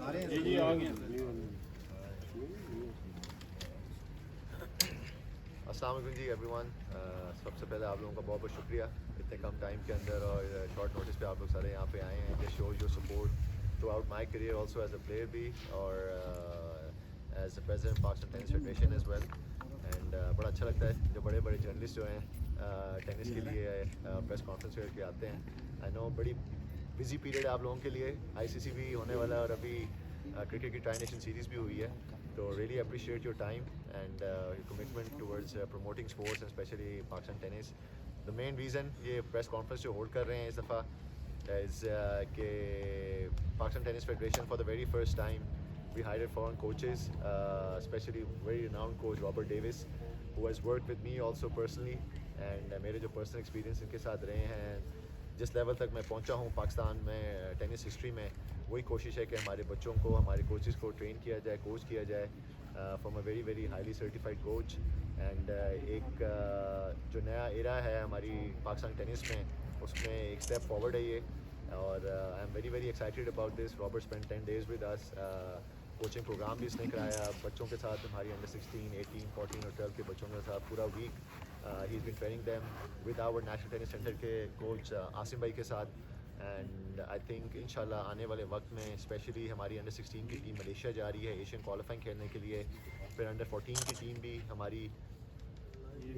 अस्सलाम वालेकुम जी एवरीवन। सबसे पहले आप लोगों का बहुत बहुत शुक्रिया इतने कम टाइम के अंदर और शॉर्ट नोटिस पे आप लोग सारे यहाँ पे आए हैं। This shows your support throughout my career also as a player भी और as a president Pakistan tennis federation as well. And बड़ा अच्छा लगता है जब बड़े बड़े जर्नलिस्ट जो हैं टेनिस के लिए प्रेस कॉन्फ्रेंस करके आते हैं। आई नो बड़ी बिजी पीरियड है आप लोगों के लिए, आईसीसी भी होने वाला है और अभी क्रिकेट की ट्राई नेशन सीरीज़ भी हुई है। तो really appreciate your time and your commitment towards promoting sports and specially Pakistan tennis. The main reason ये प्रेस कॉन्फ्रेंस जो होल्ड कर रहे हैं इस दफ़ा इज़ कि Pakistan tennis federation for the very first time we hired foreign coaches, especially very renowned coach Robert Davis, who has worked with me also personally, and मेरे जो personal experience इनके साथ रहे हैं, जिस लेवल तक मैं पहुंचा हूं पाकिस्तान में टेनिस हिस्ट्री में, वही कोशिश है कि हमारे बच्चों को, हमारे कोचेस को ट्रेन किया जाए, कोच किया जाए from a very very highly certified coach. And एक जो नया एरा है हमारी पाकिस्तान टेनिस में, उसमें एक स्टेप फॉरवर्ड है ये। और I am very very excited about this. Robert spend 10 days with us. Coaching program भी इसने कराया बच्चों के साथ, हमारी अंडर 16, 18, 14 और 12 के बच्चों के साथ पूरा वीक ही is been training them with our national tennis centre के कोच आसिम भाई के साथ। एंड आई थिंक इंशाल्लाह आने वाले वक्त में स्पेशली हमारी अंडर 16 की टीम मलेशिया जा रही है एशियन क्वालिफाइंग खेलने के लिए। फिर अंडर 14 की टीम भी हमारी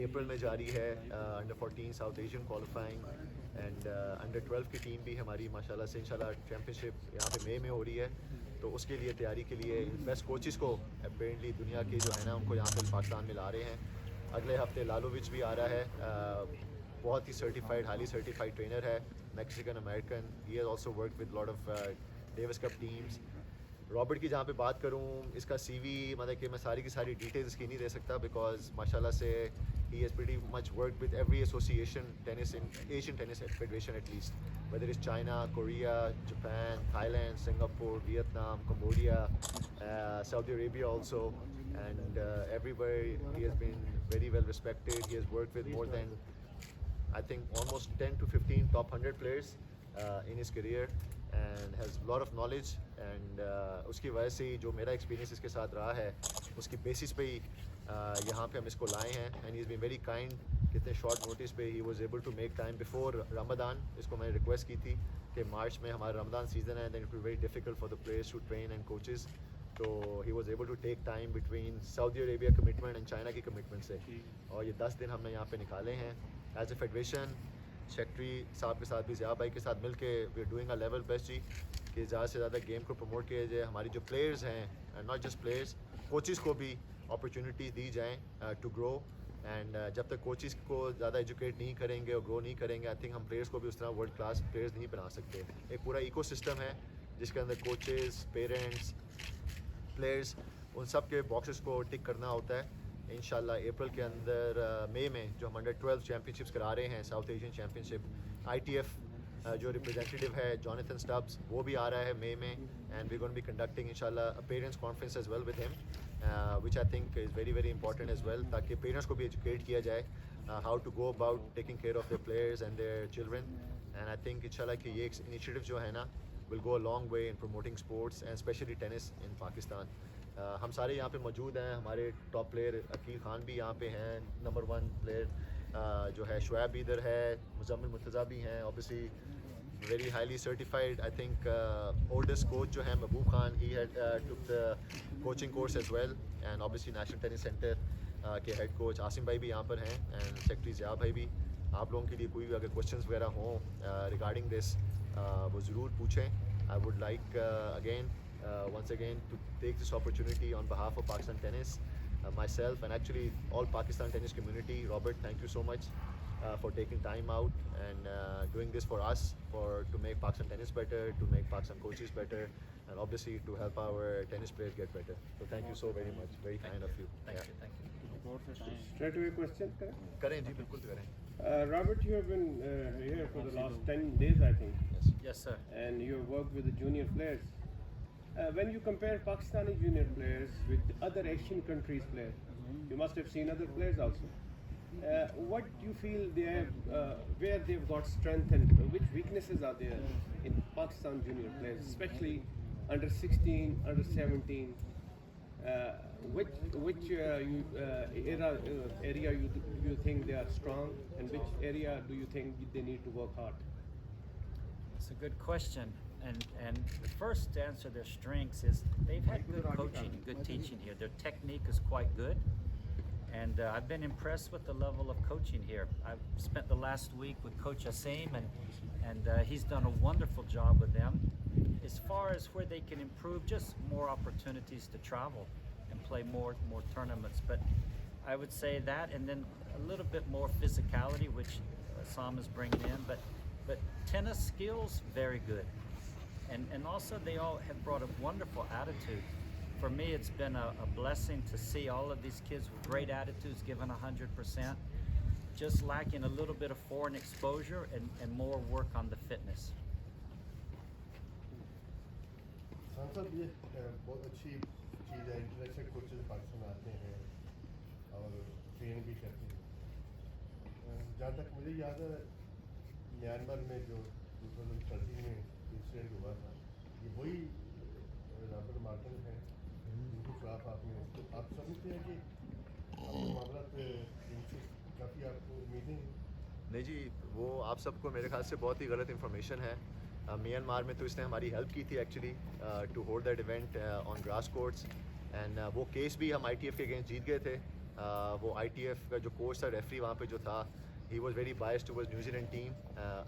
अप्रैल में जारी है, under 14 south Asian qualifying. And under 12 की टीम भी हमारी माशाल्लाह से इंशाल्लाह चैम्पियनशिप यहाँ पे मई में हो रही है। तो उसके लिए तैयारी के लिए बेस्ट कोचेस को अपेरेंटली दुनिया के जो है ना उनको यहाँ पे पाकिस्तान में ला रहे हैं। अगले हफ्ते लालोविच भी आ रहा है, बहुत ही सर्टिफाइड हाईली सर्टिफाइड ट्रेनर है, Mexican American. He has also work with lot of Davis cup teams. Robert की जहाँ पे बात करूँ, इसका सीवी मतलब कि मैं सारी की सारी डिटेल्स इसकी नहीं दे सकता बिकॉज माशाल्लाह से ही has pretty much work with every association tennis in Asian tennis federation at least, whether is China, Korea, Japan, Thailand, Singapore, Vietnam, Cambodia, Saudi Arabia also, and everywhere he has been very well respected. He has worked with more than I think almost 10 to 15 top 100 players in his career and has a lot of knowledge and उसकी वजह से ही जो मेरा experience इसके साथ रहा है उसकी बेसिस पे ही यहाँ पे हम इसको लाए हैं। And he is been very kind, कितने शॉर्ट नोटिस पे he was able to make time before Ramadan. इसको मैंने रिक्वेस्ट की थी कि मार्च में हमारा रमदान सीज़न है, then it will very difficult for the players to train and coaches. तो he was able to take time between Saudi Arabia commitment and China की कमिटमेंट से, और ये 10 दिन हमने यहाँ पे निकाले हैं एज ए फेडरेशन। सेक्रेटरी साहब के साथ भी, ज़िया भाई के साथ मिल के we are doing a level best ji कि ज़्यादा से ज़्यादा गेम को प्रमोट किया जाए। हमारी जो प्लेयर्स हैं, नॉट जस्ट प्लेयर्स, कोचेस को भी अपॉर्चुनिटी दी जाए टू ग्रो। एंड जब तक कोचेस को ज़्यादा एजुकेट नहीं करेंगे और ग्रो नहीं करेंगे, आई थिंक हम प्लेयर्स को भी उस तरह वर्ल्ड क्लास प्लेयर्स नहीं बना सकते। एक पूरा इकोसिस्टम है जिसके अंदर कोचेस, पेरेंट्स, प्लेयर्स, उन सब के बॉक्सेस को टिक करना होता है। इंशाल्लाह अप्रैल के अंदर मई में जो हम अंडर 12 चैम्पियनशिप्स करा रहे हैं, साउथ एशियन चैम्पियनशिप, ITF जो रिप्रेजेंटेटिव है जॉनथन स्टब्स, वो भी आ रहा है मई में। And we going be conducting इंशाल्लाह parents conference as well with him, which I think is very very important as well, ताकि पेरेंट्स को भी एजुकेट किया जाए how to go about taking care of their players and their children. And I think इंशाल्लाह कि ये initiative जो है ना will go a long way in promoting sports and especially tennis in Pakistan. हम सारे यहाँ पे मौजूद हैं, हमारे टॉप प्लेयर अकील ख़ान भी यहाँ पे हैं, नंबर 1 प्लेयर जो है शुएब भी इधर है, मुज़म्मिल मुर्तज़ा भी हैं, obviously very highly certified. I think oldest coach जो है Mehboob Khan, he had took the coaching course as well. And obviously national tennis centre के हेड कोच आसिम भाई भी यहाँ पर हैं एंड सेक्रेटरी ज़िया भाई भी। आप लोगों के लिए कोई भी अगर क्वेश्चंस वगैरह हों रिगार्डिंग दिस वो ज़रूर पूछें। I would like once again to take this opportunity on behalf of Pakistan Tennis, myself and actually all Pakistan tennis community. Robert, thank you so much for taking time out and doing this for us, to make Pakistan tennis better, to make Pakistan coaches better, and obviously to help our tennis players get better. So thank you so very much. Very kind of you. Thank you. Straight away question, करें जी, बिल्कुल करें। Robert, you have been here for the last 10 days, I think, Yes, sir. and you have worked with the junior players. When you compare Pakistani junior players with other Asian countries' players, you must have seen other players also. What do you feel they have, where they've got strength and which weaknesses are there in Pakistan junior players, especially under 16, under 17. Which area you think they are strong, and which area do you think they need to work hard? It's a good question. And first, to answer their strengths is they've had good coaching and good teaching here. Their technique is quite good. And I've been impressed with the level of coaching here. I've spent the last week with Coach Asim, and he's done a wonderful job with them. As far as where they can improve, just more opportunities to travel and play more tournaments. But I would say that, and then a little bit more physicality, which Sam is bringing in. But tennis skills, very good. And also they all have brought a wonderful attitude. For me, it's been a blessing to see all of these kids with great attitudes, given 100%, just lacking a little bit of foreign exposure and more work on the fitness. साहब ये बहुत अच्छी चीज़ है, international coaches Pakistan आते हैं और train भी करते हैं। जहाँ तक मुझे याद है, म्यांमार में जो 2013 में इंसिडेंट हुआ था, ये वही रॉबर्ट मार्टिन है जिनके खिलाफ आपने, तो आप समझते हैं कि आपके मामला पे इनसे काफ़ी आपको उम्मीदें हैं? नहीं जी, वो आप सबको मेरे ख्याल से बहुत ही गलत इन्फॉर्मेशन है। म्यांमार में तो इसने हमारी हेल्प की थी actually to hold that event on grass courts, and वो केस भी हम ITF के अगेंस्ट जीत गए थे। वो ITF का जो कोच था, रेफरी वहाँ पे जो था, he was very biased towards New Zealand team.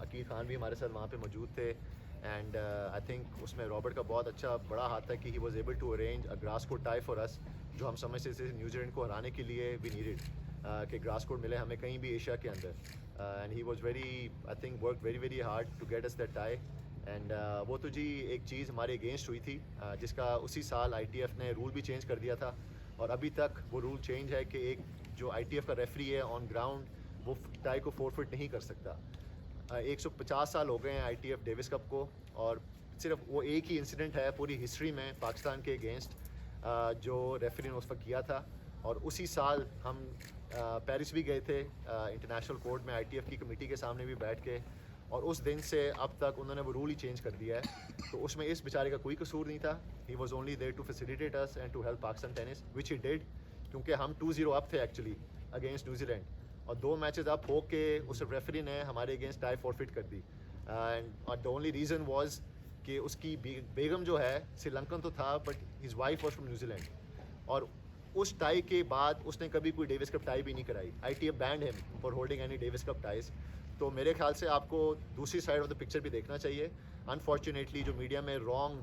Aqeel Khan भी हमारे साथ वहाँ पे मौजूद थे, एंड आई थिंक उसमें रॉबर्ट का बहुत अच्छा बड़ा हाथ था कि he was able to arrange a grass court tie for us, जो हम समझते थे न्यूजीलैंड को हराने के लिए वी नीडेड कि ग्रास कोर्ट मिले हमें कहीं भी एशिया के अंदर। And he was very, I think work very hard to get us that tie. And वो तो जी एक चीज़ हमारे अगेंस्ट हुई थी, जिसका उसी साल ITF ने रूल भी चेंज कर दिया था, और अभी तक वो रूल चेंज है कि एक जो ITF का रेफरी है ऑन ग्राउंड, वो टाई को फोरफिट नहीं कर सकता। 150 साल हो गए हैं ITF डेविस कप को, और सिर्फ वो एक ही इंसिडेंट है पूरी हिस्ट्री में पाकिस्तान के अगेंस्ट जो रेफरी ने उस वक्त किया था। और उसी साल हम पेरिस भी गए थे इंटरनेशनल कोर्ट में ITF की कमेटी के सामने भी बैठ के, और उस दिन से अब तक उन्होंने वो रूल ही चेंज कर दिया है। तो उसमें इस बेचारे का कोई कसूर नहीं था। He was only there to facilitate us and to help Pakistan tennis, which he did, क्योंकि हम 2-0 अप थे एक्चुअली अगेंस्ट न्यूजीलैंड, और 2 मैचेस अप हो के उस रेफरी ने हमारे अगेंस्ट टाई फॉरफिट कर दी। And the only reason was कि उसकी बेगम जो है श्रीलंकन तो था, but his wife was from New Zealand, और उस टाई के बाद उसने कभी कोई डेविस कप टाई भी नहीं कराई। ITF band him for holding any Davis cup ties. तो मेरे ख्याल से आपको दूसरी साइड ऑफ द पिक्चर भी देखना चाहिए। अनफॉर्चुनेटली जो मीडिया में रॉन्ग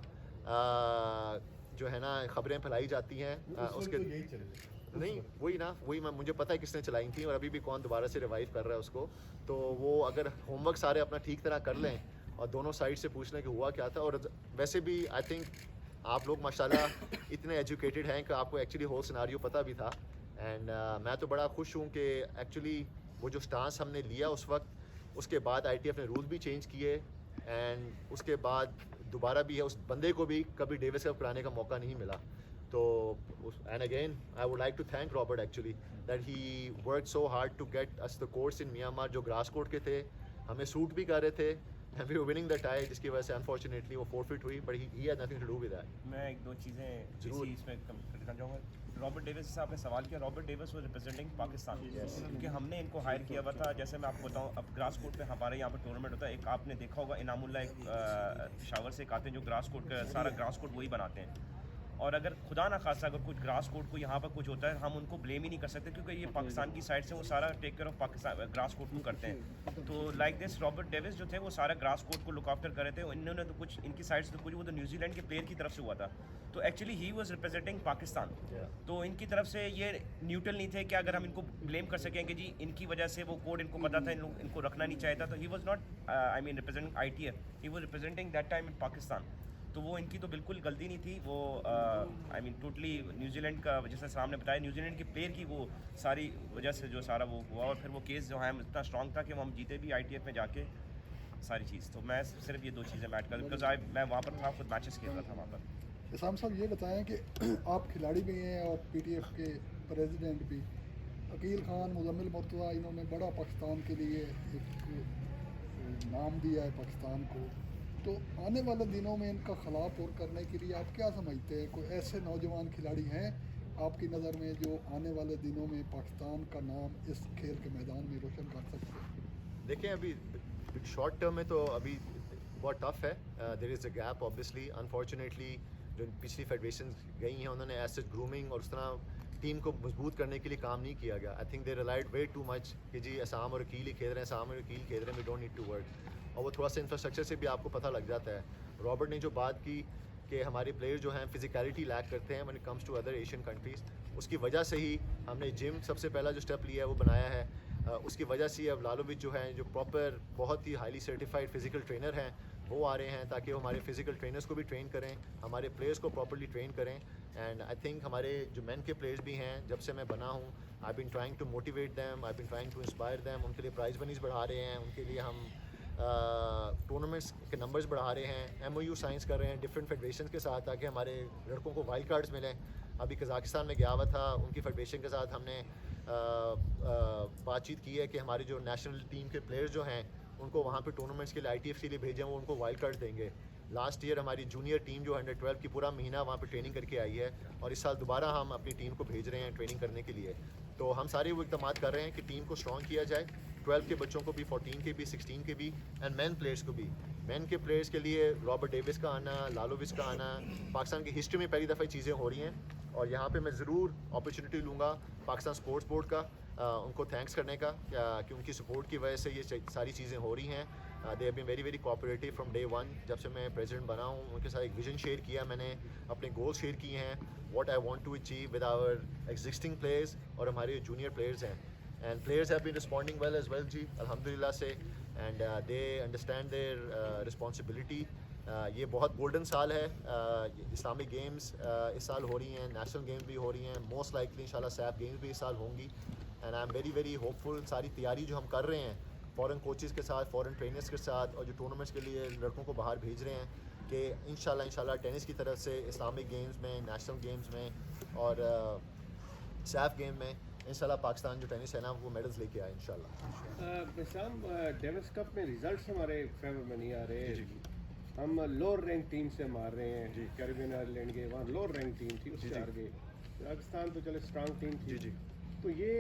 जो है ना खबरें फैलाई जाती हैं उसके तो यही चल नहीं, वही मुझे पता है किसने चलाई थी, और अभी भी कौन दोबारा से रिवाइव कर रहा है उसको। तो वो अगर होमवर्क सारे अपना ठीक तरह कर लें और दोनों साइड से पूछ लें कि हुआ क्या था। और वैसे भी आई थिंक आप लोग माशाल्लाह इतने एजुकेटेड हैं कि आपको एक्चुअली होल सिनारियो पता भी था। एंड मैं तो बड़ा खुश हूँ कि एक्चुअली वो जो स्टांस हमने लिया उस वक्त, उसके बाद ITF ने रूल भी चेंज किए, एंड उसके बाद दोबारा भी है उस बंदे को भी कभी डेविस कप कराने का मौका नहीं मिला। तो and again I would like to thank Robert actually that he work so hard to get us the courts in Myanmar, जो ग्रास कोर्ट के थे, हमें सूट भी कर रहे थे, and we were winning the tie, जिसकी वजह से अनफॉर्चुनेटली वो फोरफिट हुई, but he had nothing to do with that. मैं 1-2 चीज़ें जरूर। इसमें करना चाहूँगा। रॉबर्ट डेविस से आपने सवाल किया, रॉबर्ट डेविस वो रिप्रेजेंटिंग पाकिस्तान, क्योंकि हमने इनको हायर किया हुआ था। जैसे मैं आपको बताऊँ, अब ग्रास कोर्ट पे हमारे यहाँ पर टूर्नामेंट होता है, एक आपने देखा होगा इनामुल्ला एक पेशावर से एक आते हैं जो ग्रास कोर्ट का सारा ग्रास कोर्ट वही बनाते हैं। और अगर खुदा ना खासा अगर कुछ ग्रास कोर्ट को यहाँ पर कुछ होता है, हम उनको ब्लेम ही नहीं कर सकते, क्योंकि ये पाकिस्तान की साइड से वो सारा take care of Pakistan grass court को करते हैं। तो लाइक दिस रॉबर्ट डेविस जो थे वो सारा ग्रास कोर्ट को लुक आफ्टर कर रहे थे। इन्होंने तो कुछ इनकी साइड से तो कुछ वो तो न्यूजीलैंड के प्लेयर की तरफ से हुआ था, तो actually he was representing Pakistan. तो इनकी तरफ से ये न्यूट्रल नहीं थे कि अगर हम इनको ब्लेम कर सकें कि जी इनकी वजह से वो कोड इनको पता था, इनको रखना नहीं चाहिए था। तो he was not I mean representing ITF, he was representing that time in Pakistan. तो वो इनकी तो बिल्कुल गलती नहीं थी। वो आई मीन टोटली न्यूजीलैंड का, जैसे सामने बताया, न्यूजीलैंड के प्लेयर की वो सारी वजह से जो सारा वो हुआ, और फिर वो केस जो है इतना स्ट्रॉन्ग था कि वो हम जीते भी ITF में जाके सारी चीज़। तो मैं सिर्फ ये 2 चीज़ें मैं ऐड कर, बिकॉज मैं वहाँ पर था, खुद मैचेस खेल रहा था वहाँ पर। इसाम साहब ये बताएं कि आप खिलाड़ी भी हैं और PTF के प्रेसिडेंट भी। अकील खान, मुजम्मिल मुर्तज़ा, इन्होंने बड़ा पाकिस्तान के लिए एक नाम दिया है पाकिस्तान को, तो आने वाले दिनों में इनका खिलाफ और करने के लिए आप क्या समझते हैं? कोई ऐसे नौजवान खिलाड़ी हैं आपकी नज़र में जो आने वाले दिनों में पाकिस्तान का नाम इस खेल के मैदान में रोशन कर सकते हैं? देखें अभी शॉर्ट टर्म में तो अभी बहुत टफ है. There is a gap obviously. Unfortunately जो पिछली फेडरेशन गई हैं उन्होंने एज ग्रूमिंग और उस तरह टीम को मजबूत करने के लिए काम नहीं किया गया. I think they relied way too much कि जी असाम और अकील ही खेल रहे हैं, असाम और अकील खेल रहे हैं, we don't need to work. और वो थोड़ा सा इंफ्रास्ट्रक्चर से भी आपको पता लग जाता है. रॉबर्ट ने जो बात की कि हमारे प्लेयर जो हैं फिजिकलिटी लैक करते हैं when it comes to other Asian countries, उसकी वजह से ही हमने जिम सबसे पहला जो स्टेप लिया है वो बनाया है. उसकी वजह से अब लालोविच जो हैं जो प्रॉपर बहुत ही हाईली सर्टिफाइड फिजिकल ट्रेनर हैं वो आ रहे हैं ताकि वो हमारे फिजिकल ट्रेनर्स को भी ट्रेन करें, हमारे प्लेयर्स को प्रॉपर्ली ट्रेन करें. एंड आई थिंक हमारे जो मेन के प्लेयर्स भी हैं जब से मैं बना हूँ, I been trying to motivate them, I been trying to inspire them. उनके लिए प्राइज़ मनीज बढ़ा रहे हैं, उनके लिए हम टूर्नामेंट्स के नंबर्स बढ़ा रहे हैं, MOU साइंस कर रहे हैं डिफरेंट फेडरेशन के साथ ताकि हमारे लड़कों को वाइल्ड कार्ड्स मिलें. अभी कज़ाकिस्तान में गया हुआ था, उनकी फेडरेशन के साथ हमने बातचीत की है कि हमारे जो नेशनल टीम के प्लेयर्स जो हैं उनको वहाँ पे टूर्नामेंट्स के लिए ITF के लिए भेजें, वो उनको वाइल्ड कार्ड देंगे. लास्ट ईयर हमारी जूनियर टीम जो अंडर-12 की पूरा महीना वहाँ पे ट्रेनिंग करके आई है और इस साल दोबारा हम अपनी टीम को भेज रहे हैं ट्रेनिंग करने के लिए. तो हम सारे वो इक़दाम कर रहे हैं कि टीम को स्ट्रॉन्ग किया जाए, 12 के बच्चों को भी, 14 के भी, 16 के भी एंड मैन प्लेयर्स को भी. मैन के प्लेयर्स के लिए रॉबर्ट डेविस का आना, लालोविच का आना, पाकिस्तान की हिस्ट्री में पहली दफ़ा चीज़ें हो रही हैं और यहाँ पे मैं ज़रूर अपॉर्चुनिटी लूँगा पाकिस्तान स्पोर्ट्स बोर्ड का उनको थैंक्स करने का कि उनकी सपोर्ट की वजह से ये सारी चीज़ें हो रही हैं. They have been very very cooperative from day one. जब से मैं प्रेसिडेंट बना हूँ उनके साथ एक विजन शेयर किया मैंने, अपने गोल शेयर किए हैं, what I want to achieve with our existing players और हमारे जूनियर प्लेयर्स हैं. And players have been responding well as well जी, अल्हम्दुलिल्लाह से. And they understand their responsibility. ये बहुत गोल्डन साल है. इस्लामिक गेम्स इस साल हो रही हैं, नेशनल गेम्स भी हो रही हैं, मोस्ट लाइकली इंशाल्लाह सैफ गेम्स भी इस साल होंगी. And I am very very hopeful. सारी तैयारी जो हम कर रहे हैं फ़ॉरेन कोचेज़ के साथ, फ़ॉरेन ट्रेनर्स के साथ और जो टूर्नामेंट्स के लिए लड़कों को बाहर भेज रहे हैं कि इंशाल्लाह टेनिस की तरफ से इस्लामिक गेम्स में, नेशनल गेम्स में और सैफ गेम में इंशाल्लाह पाकिस्तान जो टेनिस है ना वो मेडल्स लेके आए इंशाल्लाह. शाम डेविस कप में रिजल्ट्स हमारे फेवर में नहीं आ रहे. हम लोअर रैंक टीम से मार रहे हैं. कैरिबियन आइलैंड के वहाँ लोअर रैंक टीम थी, उससे हार गए. पाकिस्तान तो चले स्ट्रांग टीम थी. जी. तो ये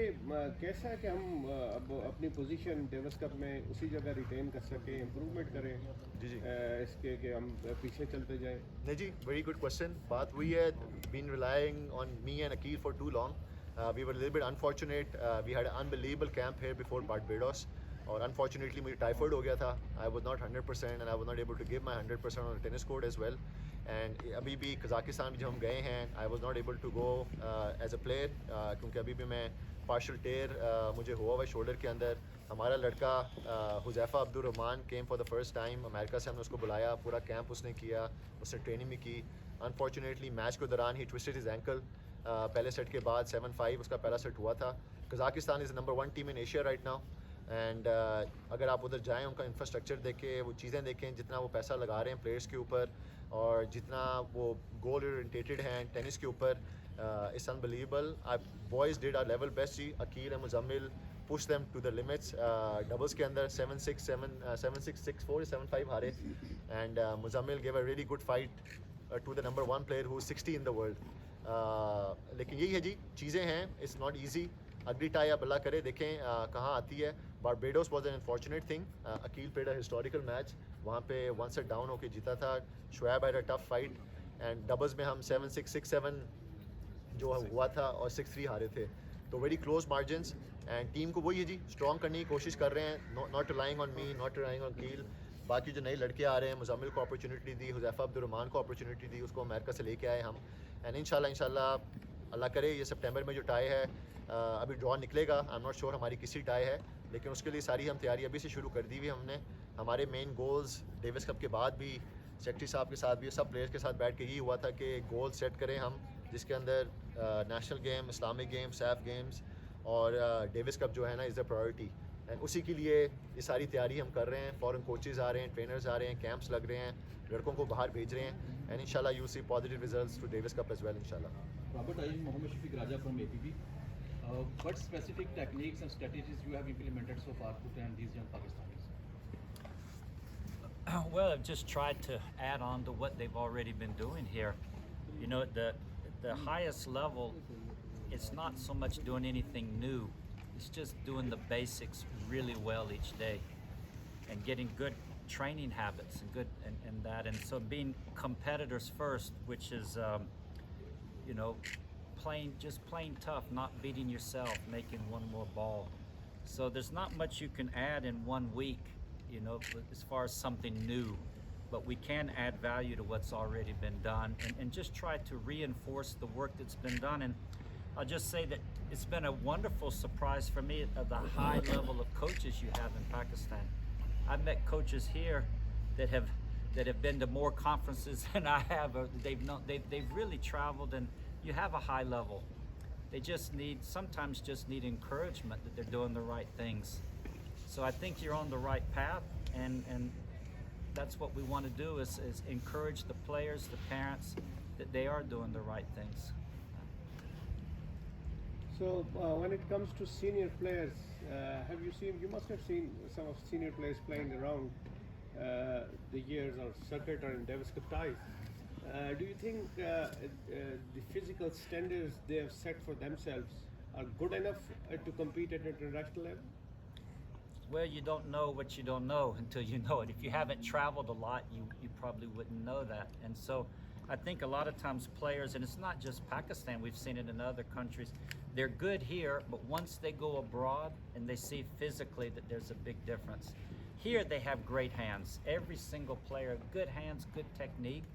कैसा है कि हम अब अपनी पोजीशन डेविस कप में उसी जगह रिटेन कर सकें, इम्प्रूवमेंट करें जी. इसके कि हम पीछे चलते जाएं? नहीं जी, वेरी गुड क्वेश्चन. बात हुई है, been relying on me and Aqeel for too long. We were a little bit unfortunate. We had an unbelievable camp here before Barbados. और unfortunately मुझे टाइफाइड हो गया था. I was not 100% and I was not able to give my 100% on the tennis court as well. And अभी भी Kazakhstan जब हम गए हैं I was not able to go as a player क्योंकि अभी भी मैं partial tear मुझे हुआ हुआ शोल्डर के अंदर. हमारा लड़का Huzaifa Abdurrahman came for the first time. America से हमने उसको बुलाया, पूरा कैंप उसने किया, उसने ट्रेनिंग भी की. अनफॉर्चुनेटली मैच के दौरान ही ट्विस्टेड हिज एंकल. पहले सेट के बाद 7-5 उसका पहला सेट हुआ था. Kazakhstan is number 1 team in Asia right now. And अगर आप उधर जाएं, उनका इंफ्रास्ट्रक्चर देखें, वो चीज़ें देखें, जितना वो पैसा लगा रहे हैं प्लेयर्स के ऊपर और जितना वो गोल ओरिएंटेटेड हैं टेनिस के ऊपर, it's unbelievable. Boys did our level best जी. Aqeel and Muzammil push them to the limits. Doubles के अंदर 7-6, 7-6, 6-4, 7-5 हारे. And Muzammil gave a really good fight to the number 1 player who is 60 in the world. लेकिन यही है जी, चीज़ें हैं, इट्स नॉट ईजी. अगली टाई आप अल्लाह करे देखें कहाँ आती है. Barbados was an unfortunate thing. Aqeel played a historical match, वहाँ पे 1 सेट डाउन होकर जीता था. Shoaib had a tough fight and doubles में हम 7-6, 6-7 जो हुआ था और 6-3 हारे थे. तो very close margins. And team को वही है जी, स्ट्रॉन्ग करने की कोशिश कर रहे हैं. Not relying on me, not relying on Aqeel. बाकी जो नए लड़के आ रहे हैं, मुजम्मिल को अपॉर्चुनिटी दी, हुज़ैफ़ा अब्दुर्रहमान को अपॉर्चुनिटी दी, उसको अमेरिका से लेके आए हम. एंड इंशाल्लाह अल्लाह करे ये सितंबर में जो टाई है अभी ड्रॉ निकलेगा. आई एम नॉट श्योर हमारी किसी टाई है, लेकिन उसके लिए सारी हम तैयारी अभी से शुरू कर दी हुई हमने. हमारे मेन गोल्स डेविस कप के बाद भी सेक्रेटरी साहब के साथ भी सब प्लेयर्स के साथ बैठ के यही हुआ था कि गोल सेट करें हम, जिसके अंदर national game, Islamic game, SAF games और डेविस कप जो है ना इज़ अ प्रायोरिटी. एंड उसी के लिए ये सारी तैयारी हम कर रहे हैं. फ़ॉरेन कोचेज़ आ रहे हैं, ट्रेनर्स आ रहे हैं, कैंप्स लग रहे हैं, लड़कों को बाहर भेज रहे हैं. एंड इंशाल्लाह you see positive results to Davis Cup as well इंशाल्लाह. Robert, I am Mohammed Shafiq Raja from APB. What specific techniques and strategies you have implemented so far to train these young Pakistanis? Well, I've just tried to add on to what they've already been doing here. You know, the highest level, it's not so much doing anything new. It's just doing the basics really well each day and getting good training habits and good and that. And so being competitors first, which is, you know, just playing tough, not beating yourself, making one more ball. So there's not much you can add in 1 week, you know, as far as something new, but we can add value to what's already been done and just try to reinforce the work that's been done. And I'll just say that it's been a wonderful surprise for me of the high level of coaches you have in Pakistan. I've met coaches here that have been to more conferences than I have. They've really traveled, and you have a high level. They sometimes just need encouragement that they're doing the right things. So I think you're on the right path, and that's what we want to do is encourage the players, the parents, that they are doing the right things. So when it comes to senior players, you must have seen some of senior players playing around the years or circuit or in Davis Cup ties. Do you think the physical standards they have set for themselves are good enough to compete at an international level? Well, you don't know what you don't know until you know it. If you haven't traveled a lot, you probably wouldn't know that. And so I think a lot of times players, and it's not just Pakistan, we've seen it in other countries, they're good here, but once they go abroad and they see physically that there's a big difference. Here they have great hands. Every single player, good hands, good technique,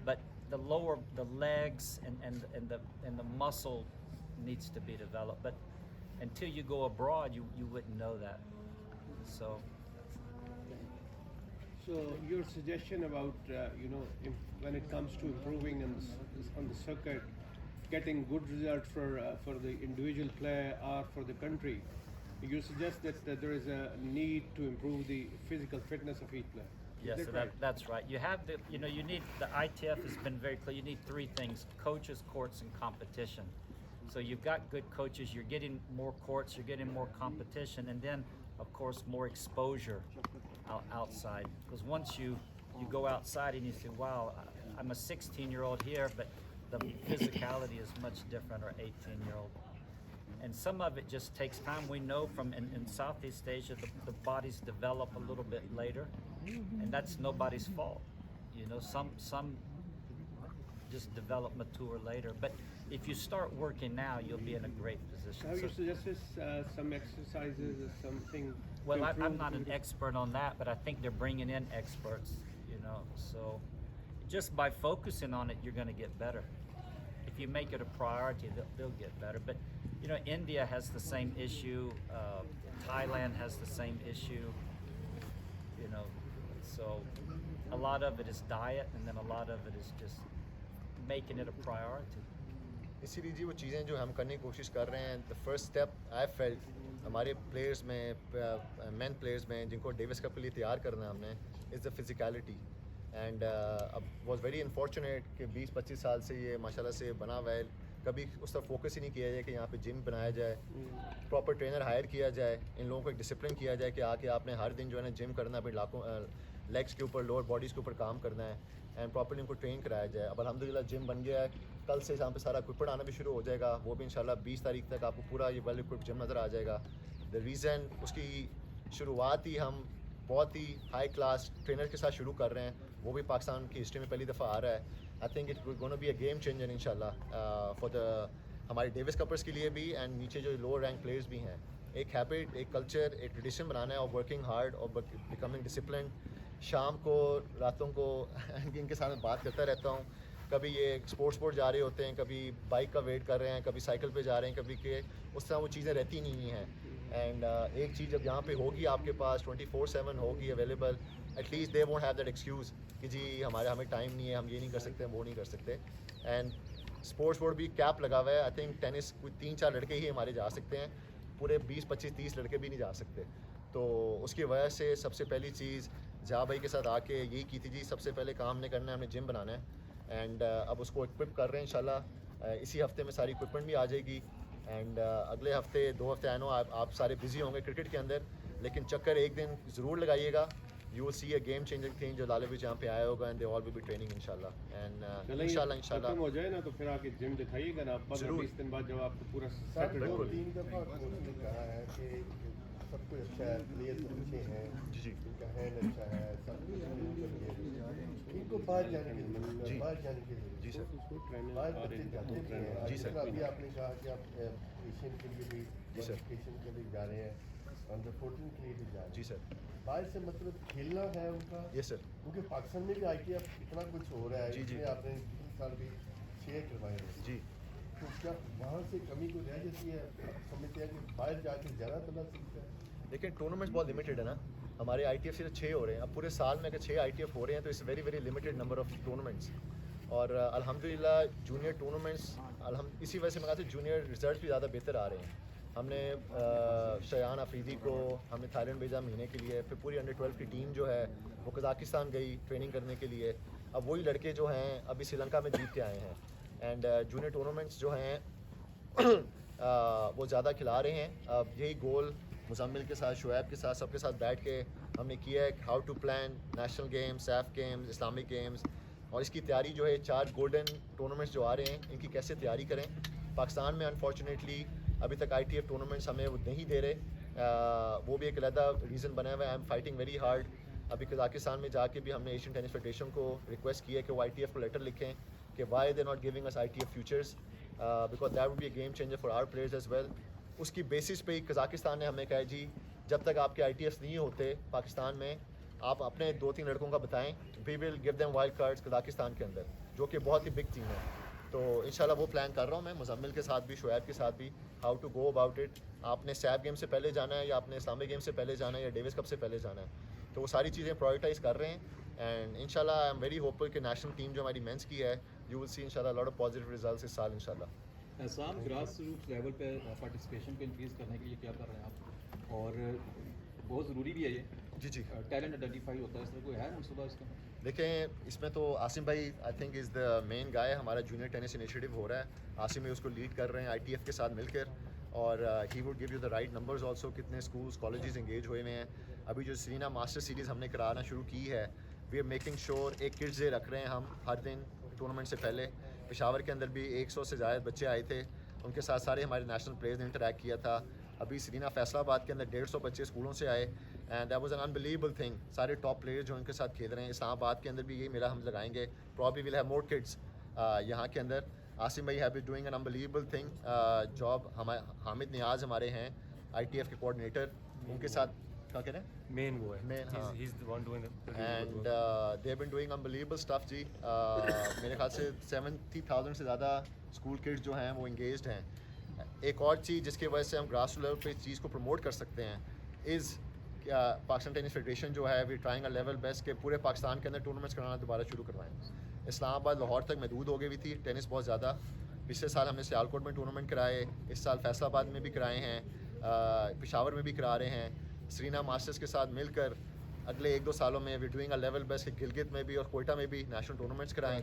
but the legs and the muscle needs to be developed. But until you go abroad, you wouldn't know that. So your suggestion about when it comes to improving on the circuit, getting good results for the individual player or for the country, you suggest that there is a need to improve the physical fitness of each player. yes, Is so that right? that's right. You have you need, the ITF has been very clear, you need 3 things: coaches, courts, and competition. So you've got good coaches, you're getting more courts, you're getting more competition, and then of course more exposure outside. Because once you go outside and you say, wow, I'm a 16-year-old here, but the physicality is much different, or 18-year-old. And some of it just takes time. We know from in Southeast Asia, the bodies develop a little bit later, and that's nobody's fault. You know, some just develop mature later. But if you start working now, you'll be in a great position. Have So- you suggested some exercises or something? Well, to I'm improve not an the- expert on that, but I think they're bringing in experts, you know. So just by focusing on it, you're going to get better. If you make it a priority, they'll get better. But, you know, India has the same issue. Thailand has the same issue, you know. So a lot of it is diet, and then a lot of it is just making it a priority. इसीलिए जी वो चीज़ें जो हम करने की कोशिश कर रहे हैं, the first step I felt हमारे प्लेयर्स में, मेन प्लेयर्स में जिनको डेविस कप के लिए तैयार करना है हमने, इज़ द फिजिकलिटी. एंड अब वाज वेरी अनफॉर्चुनेट कि 20-25 साल से ये माशाल्लाह से बना हुआ है. कभी उस तरफ फोकस ही नहीं किया जाए कि यहाँ पे जिम बनाया जाए, प्रॉपर ट्रेनर हायर किया जाए, इन लोगों को एक डिसिप्लिन किया जाए कि आके आपने हर दिन जो है ना जिम करना, अपने लेग्स के ऊपर, लोअर बॉडीज़ के ऊपर काम करना है, एंड प्रॉपर्ली उनको ट्रेन कराया जाए. अब अल्हम्दुलिल्लाह जिम बन गया है. कल से यहाँ पे सारा इक्विपमेंट आना भी शुरू हो जाएगा. वो भी इंशाल्लाह 20 तारीख तक आपको पूरा ये वेल इक्विप्ड जिम नज़र आ जाएगा. द रीज़न उसकी शुरुआत ही हम बहुत ही हाई क्लास ट्रेनर के साथ शुरू कर रहे हैं, वो भी पाकिस्तान की हिस्ट्री में पहली दफ़ा आ रहा है. I think it gonna be a game changer इंशाल्लाह फॉर द हमारे डेविस कपर्स के लिए भी, एंड नीचे जो लोअर रैंक प्लेयर्स भी हैं. एक हैबिट, एक कल्चर, एक ट्रेडिशन बनाना है और वर्किंग हार्ड और बिकमिंग डिसिप्लिन. शाम को, रातों को इनके साथ बात करता रहता हूँ. कभी ये स्पोर्ट्स जा रहे होते हैं, कभी बाइक का वेट कर रहे हैं, कभी साइकिल पे जा रहे हैं, कभी के उस तरह वो चीज़ें रहती नहीं हैं. एंड एक चीज़ जब यहाँ पे होगी आपके पास 24/7 होगी available, at least they won't have that excuse कि जी हमें टाइम नहीं है, हम ये नहीं कर सकते, हम वो नहीं कर सकते. एंड स्पोर्ट्स बोर्ड भी कैप लगा हुआ है. आई थिंक टेनिस कोई 3-4 लड़के ही हमारे जा सकते हैं, पूरे 20-25-30 लड़के भी नहीं जा सकते. तो उसकी वजह से सबसे पहली चीज़ जहाँ भाई के साथ आके यही की थी जी, सबसे पहले काम हमने करना है, हमने जिम बनाना है. एंड अब उसको इक्विप कर रहे हैं इंशाल्लाह. इसी हफ्ते में सारी इक्विपमेंट भी आ जाएगी. एंड अगले हफ्ते 2 हफ्ते आई नो आप सारे बिज़ी होंगे क्रिकेट के अंदर, लेकिन चक्कर एक दिन ज़रूर लगाइएगा you will see a game changing thing जो लालिविच यहाँ पे आया होगा and they all will be training inshallah and चलो ये inshallah खत्म हो जाए ना तो फिर आके जिम दिखाइएगा ना, 15-20 दिन बाद जब आपको पूरा सेटल हो सर 3 दफ़ा कोच ने कहा है कि सब कुछ अच्छा है, प्लेयर्स अच्छे हैं, जी इनका हैंड अच्छा है, सब कुछ इनको बाहर जाने की जरूरत है, बाहर जाने की जरूरत है। जी सर बाहर बच्चे जाते भी हैं। जी सर। अभी आपने कहा कि आप एशियन के लिए भी जी सर। क्वालिफिकेशन के लिए जा रहे हैं, अंडर 14 के लिए भी जा रहे हैं। जी सर बाहर से मतलब खेलना है उनका, यस सर क्योंकि पाकिस्तान में भी ITF इतना कुछ हो रहा है, जी, जी। इसमें आपने पिछले साल भी 6 करवाए हैं। जी तो क्या वहाँ से कमी को रह जाती है? आप समझते हैं कि बाहर जाके ज़्यादा तला सीखता है? लेकिन टूर्नामेंट्स बहुत लिमिटेड है ना, हमारे ITF सिर्फ 6 हो रहे हैं। अब पूरे साल में अगर 6 ITF हो रहे हैं तो it's very very limited number of tournaments. और अल्हम्दुलिल्लाह जूनियर टूर्नामेंट्स इसी वजह से मैं कहा था जूनियर रिजल्ट भी ज़्यादा बेहतर आ रहे हैं। हमने शयान अफरीदी को हमने थाईलैंड भेजा महीने के लिए, फिर पूरी अंडर 12 की टीम जो है वो कज़ाकिस्तान गई ट्रेनिंग करने के लिए। अब वही लड़के जो हैं अभी श्रीलंका में जीत के आए हैं एंड जूनियर टूर्नामेंट्स जो हैं वो ज़्यादा खिला रहे हैं। अब यही गोल मुजम्मिल के साथ, शुएब के साथ, सबके साथ बैठ के हमने किया है how to plan national games, SAF games, Islamic games, और इसकी तैयारी जो है 4 गोल्डन टूर्नामेंट्स जो आ रहे हैं इनकी कैसे तैयारी करें। पाकिस्तान में अनफॉर्चुनेटली अभी तक ITF टूर्नामेंट्स हमें वो नहीं दे रहे, वो भी एक अलहदा रीज़न बना हुआ है। I am fighting very hard. अभी कज़ाकिस्तान में जाके भी हमने एशियन टेनिस फेडरेशन को रिक्वेस्ट की है कि वो ITF को लेटर लिखें कि why they not giving us ITF futures, because that would be a game changer for our players as well. उसकी बेसिस पे ही कज़ाकिस्तान ने हमें कहा है जी जब तक आपके ITFs नहीं होते पाकिस्तान में आप अपने 2-3 लड़कों का बताएं, we will give them wild cards Kazakhstan के अंदर, जो कि बहुत ही बिग टीम है। तो इंशाल्लाह वो प्लान कर रहा हूँ मैं मुजम्मिल के साथ भी, शुएब के साथ भी, how to go about it. आपने सैफ गेम से पहले जाना है या आपने इस्लामिक गेम से पहले जाना है या डेविस कप से पहले जाना है, तो वो सारी चीज़ें प्रायोरिटाइज़ कर रहे हैं। एंड इंशाल्लाह आई एम वेरी होपफुल कि नेशनल टीम जो हमारी मेंस की है यू विल सी इंशाल्लाह लॉट ऑफ पॉजिटिव रिजल्ट्स इस साल इंशाल्लाह। आसाम ग्रास रूट्स लेवल पे पार्टिसिपेशन को इंक्रीज़ करने के लिए क्या कर रहे हैं आप, और बहुत ज़रूरी भी है ये जी जी टैलेंट आइडेंटिफाई होता है, इस तरह कोई है मनसूबा इसका? देखें इसमें तो आसिम भाई आई think is the main guy. हमारा जूनियर टेनिस इनिशिएटिव हो रहा है, आसिम भाई उसको लीड कर रहे हैं ITF के साथ मिलकर, और he would give you the right numbers also, कितने स्कूल्स कॉलेजेस एंगेज हुए हुए हैं। अभी जो सरीना मास्टर सीरीज़ हमने कराना शुरू की है, वी आर मेकिंग श्योर एक किड्स डे रख रहे हैं हम हर दिन टूर्नामेंट से पहले। पेशावर के अंदर भी 100 से ज़्यादा बच्चे आए थे, उनके साथ सारे हमारे नेशनल प्लेयर्स ने इंटरेक्ट किया था। अभी सरीना फैसलाबाद के अंदर 150 बच्चे स्कूलों से आए and that was an unbelievable thing. सारे टॉप प्लेयर्स जो उनके साथ खेल रहे हैं, इस्लामाबाद के अंदर भी यही मेला हम लगाएंगे, probably will have more kids यहाँ के अंदर। आसिम भाई have been doing an unbelievable thing job. Hamid Niaz हमारे हैं ITF के कोऑर्डिनेटर, उनके साथ क्या कह रहे हैं मेन वो है, Main, हाँ। he's the one doing the and they have been doing unbelievable stuff जी। मेरे ख्याल से 70,000 से ज़्यादा स्कूल किड्स जो हैं वो इंगेज्ड हैं। एक और चीज़ जिसकी वजह से हम ग्रास रूट लेवल पे इस चीज़ को प्रमोट कर सकते हैं इज़ पाकिस्तान टेनिस फेडरेशन जो है we trying a level best के पूरे पाकिस्तान के अंदर टूर्नामेंट्स कराना दोबारा शुरू करवाएं। इस्लामाबाद लाहौर तक महदूद हो गई हुई थी टेनिस बहुत ज़्यादा। पिछले साल हमने सियालकोट में टूर्नामेंट कराए, इस साल फैसलाबाद में भी कराए हैं, पेशावर में भी करा रहे हैं। सरीना मास्टर्स के साथ मिलकर अगले 1-2 सालों में we doing a level best Gilgit में भी और कोयटा में भी नेशनल टूर्नामेंट्स कराएं,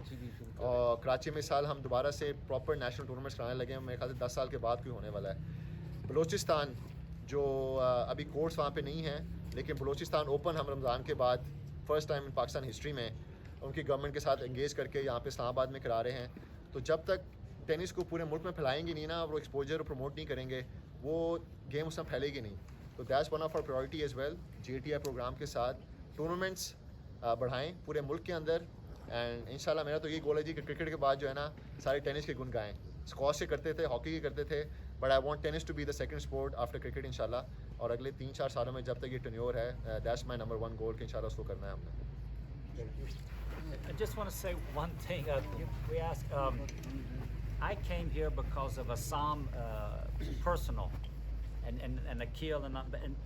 और कराची में इस साल हम दोबारा से प्रॉपर नेशनल टूर्नामेंट्स कराने लगे हैं। मेरे ख्याल से 10 साल के बाद कोई होने वाला है। बलूचिस्तान जो अभी कोर्स वहाँ पे नहीं है, लेकिन बलूचिस्तान ओपन हम रमज़ान के बाद first time in Pakistan history में उनकी गवर्नमेंट के साथ एंगेज करके यहाँ पे इस्लामाबाद में करा रहे हैं। तो जब तक टेनिस को पूरे मुल्क में फैलाएंगे नहीं ना, वो एक्सपोजर प्रमोट नहीं करेंगे, वो गेम उसमें फैलेगी नहीं। तो that's one of our priority as well. GATI program के साथ टूर्नामेंट्स बढ़ाएं पूरे मुल्क के अंदर, एंड इंशाल्लाह मेरा तो यही गोल है जी कि क्रिकेट के बाद जो है ना सारे टेनिस के गुण गाएं। स्क्वॉश से करते थे, हॉकी के करते थे, but I want tennis to be the second sport after cricket इंशाल्लाह। और अगले 3-4 सालों में जब तक ये टेन्योर है, दैट्स माय नंबर 1 गोल कि इंशाल्लाह उसको करना है हमने। I just want to say one thing. We asked. I came here because of Assam personal, and Akil,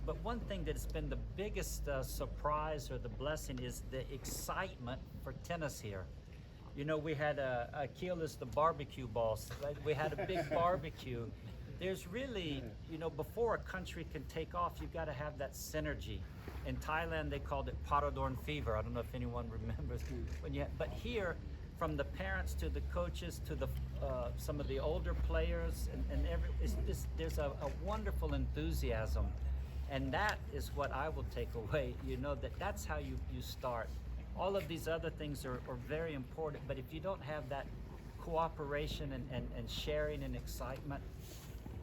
but one thing that's been the biggest surprise or the blessing is the excitement for tennis here. You know, we had Akil is the barbecue boss. Right? We had a big barbecue. There's really, you know, before a country can take off, you've got to have that synergy. In Thailand, they called it Paradorn fever. I don't know if anyone remembers. But here, from the parents to the coaches to the some of the older players, and there's a wonderful enthusiasm. And that is what I will take away, you know, that's how you start. All of these other things are very important, but if you don't have that cooperation and sharing and excitement,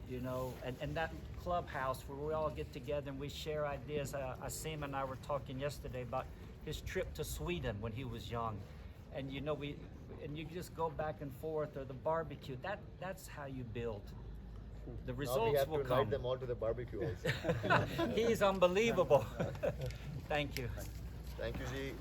you know, and that clubhouse where we all get together and we share ideas. Asim and I were talking yesterday about his trip to Sweden when he was young, and you know, you just go back and forth, or the barbecue. That's how you build. The Now we results have to will invite come. them all to the barbecue also. He is unbelievable. Thank you. Thank you, G.